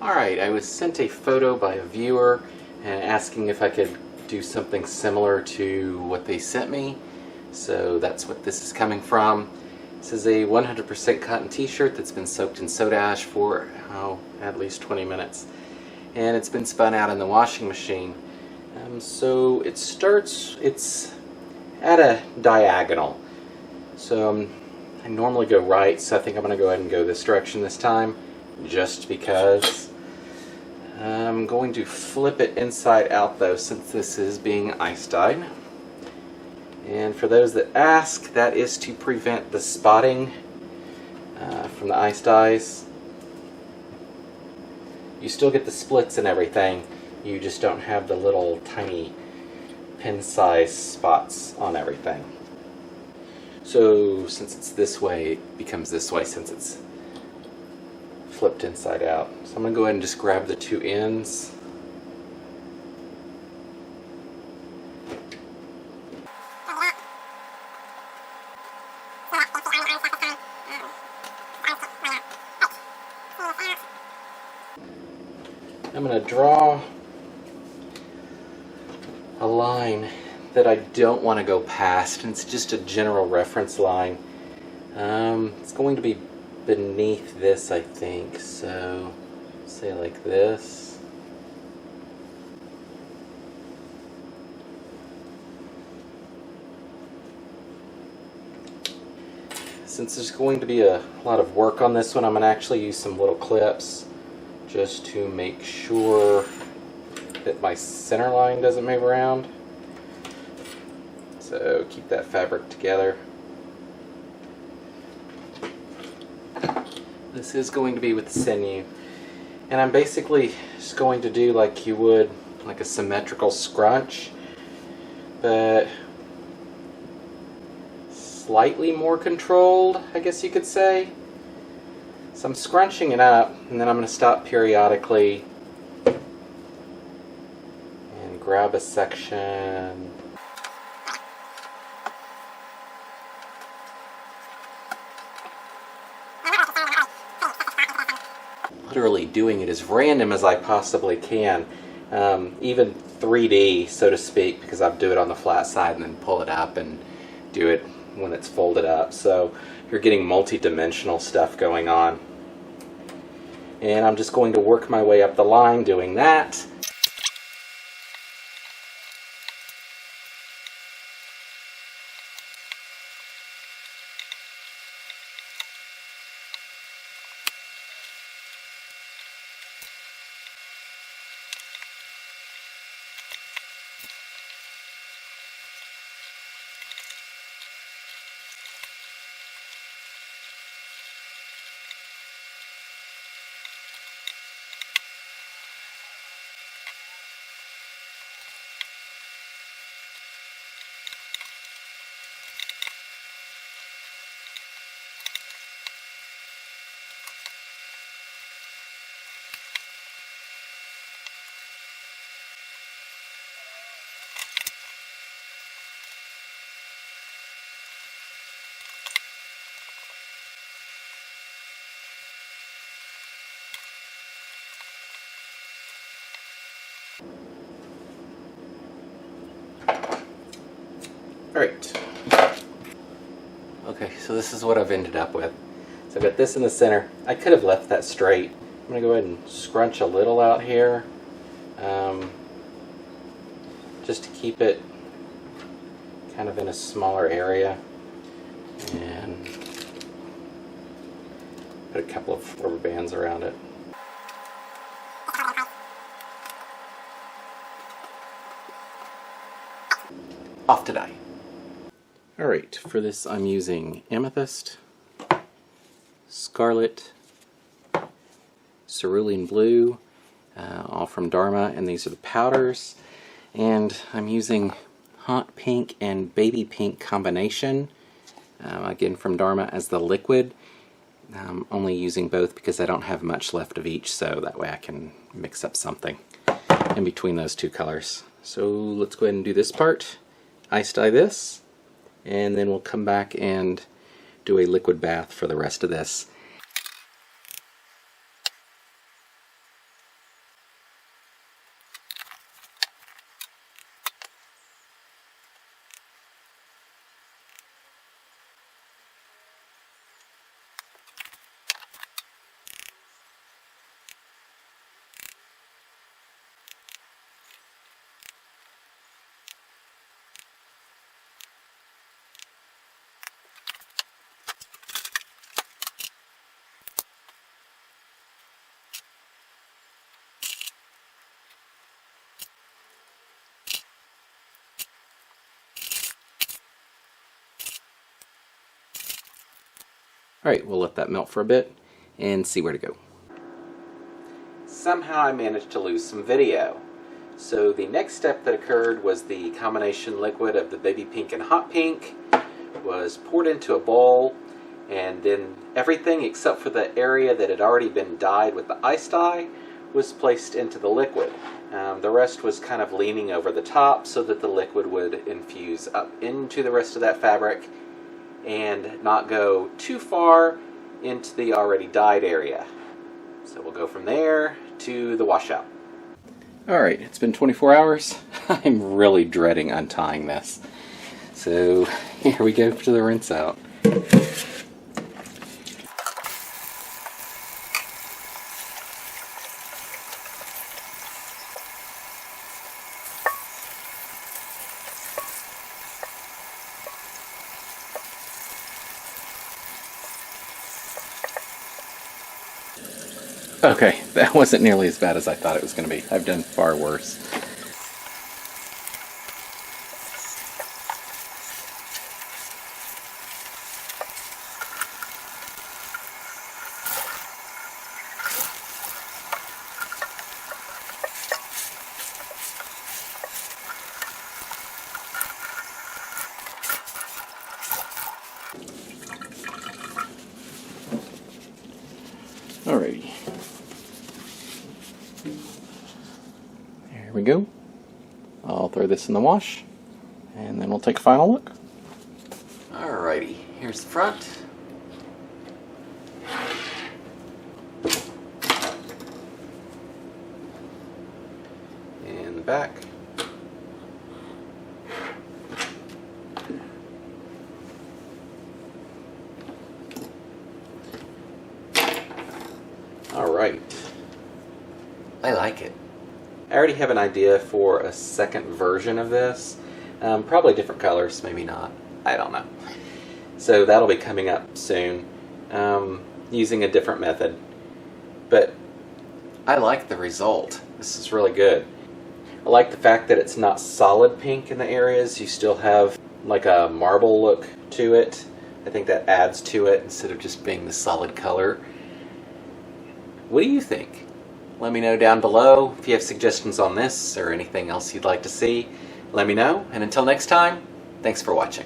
Alright, I was sent a photo by a viewer and asking if I could do something similar to what they sent me. So that's what this is coming from. This is a 100% cotton t-shirt that's been soaked in soda ash for at least 20 minutes. And it's been spun out in the washing machine. So it's at a diagonal. So I normally go right, so I think I'm going to go ahead and go this direction this time, just because. I'm going to flip it inside out though, since this is being ice dyed. And for those that ask, that is to prevent the spotting from the ice dyes. You still get the splits and everything, you just don't have the little tiny pin-sized spots on everything. So since it's this way, it becomes this way since it's flipped inside out. So I'm going to go ahead and just grab the two ends. I'm going to draw a line that I don't want to go past, and it's just a general reference line. It's going to be beneath this, I think, so say like this. Since there's going to be a lot of work on this one, I'm going to actually use some little clips just to make sure that my center line doesn't move around. So keep that fabric together. This is going to be with the sinew, and I'm basically just going to do like you would like a symmetrical scrunch, but slightly more controlled, I guess you could say. So I'm scrunching it up, and then I'm going to stop periodically and grab a section. Literally doing it as random as I possibly can, even 3D, so to speak, because I'll do it on the flat side and then pull it up and do it when it's folded up. So you're getting multi-dimensional stuff going on. And I'm just going to work my way up the line doing that. Alright. Okay, so this is what I've ended up with. So I've got this in the center. I could have left that straight. I'm going to go ahead and scrunch a little out here, just to keep it kind of in a smaller area, and put a couple of rubber bands around it. Off to dye. Alright, for this I'm using amethyst, scarlet, cerulean blue, all from Dharma, and these are the powders. And I'm using hot pink and baby pink combination, again from Dharma, as the liquid. I'm only using both because I don't have much left of each, so that way I can mix up something in between those two colors. So let's go ahead and do this part. Ice dye this, and then we'll come back and do a liquid bath for the rest of this. Alright, we'll let that melt for a bit and see where to go. Somehow I managed to lose some video. So the next step that occurred was the combination liquid of the baby pink and hot pink was poured into a bowl, and then everything except for the area that had already been dyed with the ice dye was placed into the liquid. The rest was kind of leaning over the top so that the liquid would infuse up into the rest of that fabric and not go too far into the already dyed area. So we'll go from there to the washout. Alright, it's been 24 hours. I'm really dreading untying this. So here we go to the rinse out. Okay, that wasn't nearly as bad as I thought it was going to be. I've done far worse. Alrighty. There we go. I'll throw this in the wash, and then we'll take a final look. Alrighty, here's the front. And the back. Alright. I like it. I already have an idea for a second version of this. Probably different colors, maybe not. I don't know. So that'll be coming up soon, using a different method. But I like the result. This is really good. I like the fact that it's not solid pink in the areas. You still have like a marble look to it. I think that adds to it instead of just being the solid color. What do you think? Let me know down below. If you have suggestions on this or anything else you'd like to see, let me know. And until next time, thanks for watching.